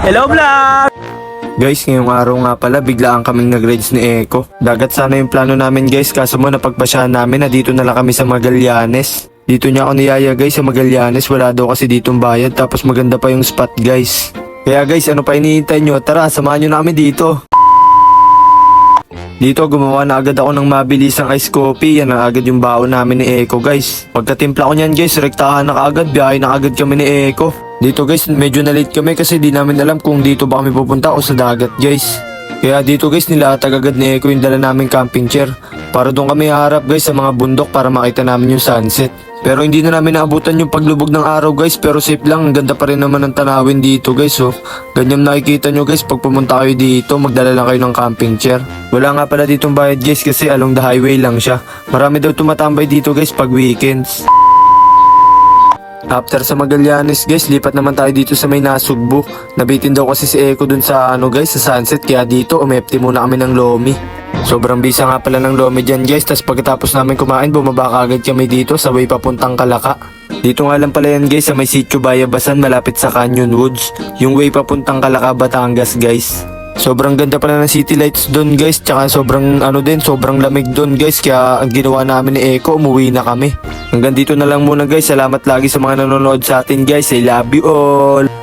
Hello vlog! Guys, ngayong araw nga pala biglaan kaming nag-rides ni Eko. Dagat sana yung plano namin guys, kaso mo napagpasyahan namin na dito na lang kami sa Magallanes. Dito niya ako niyaya guys sa Magallanes, wala daw kasi ditong bayad tapos maganda pa yung spot guys. Kaya guys, ano pa hinihintay nyo? Tara, samahan nyo na kami dito. Dito gumawa na agad ako ng mabilisang ice coffee. Yan na agad yung baon namin ni Eko guys. Pagkatimpla ko niyan guys, rektahan na kaagad, biyahe na agad kami ni Eko. Dito guys, medyo na late kami kasi di namin alam kung dito ba kami pupunta o sa dagat guys. Kaya dito guys, nilatag agad ni Eko yung dala namin camping chair. Para doon kami haharap guys sa mga bundok para makita namin yung sunset. Pero hindi na namin naabutan yung paglubog ng araw guys, pero safe lang, ang ganda pa rin naman ng tanawin dito guys. So, ganyan nakikita nyo guys pag pumunta kayo dito, magdala lang kayo ng camping chair. Wala nga pala ditong bayad guys kasi along the highway lang siya. Marami daw tumatambay dito guys pag weekends. After sa Magallanes guys, lipat naman tayo dito sa may Nasugbu. Nabitin daw kasi si Eko dun sa guys, sa sunset, kaya dito umepti muna kami ng Lomi. Sobrang bisa nga pala ng Lomi dyan guys, tas pagkatapos namin kumain, bumaba kagad kami dito sa way papuntang Kalaka. Dito nga lang pala yan guys sa may Sitio Bayabasan malapit sa Canyon Woods, yung way papuntang Kalaka, Batangas guys. Sobrang ganda pala ng city lights doon guys, tsaka sobrang sobrang lamig doon guys, kaya ang ginawa namin ni Eko, umuwi na kami. Hanggang dito na lang muna guys, salamat lagi sa mga nanonood sa atin guys, I love you all!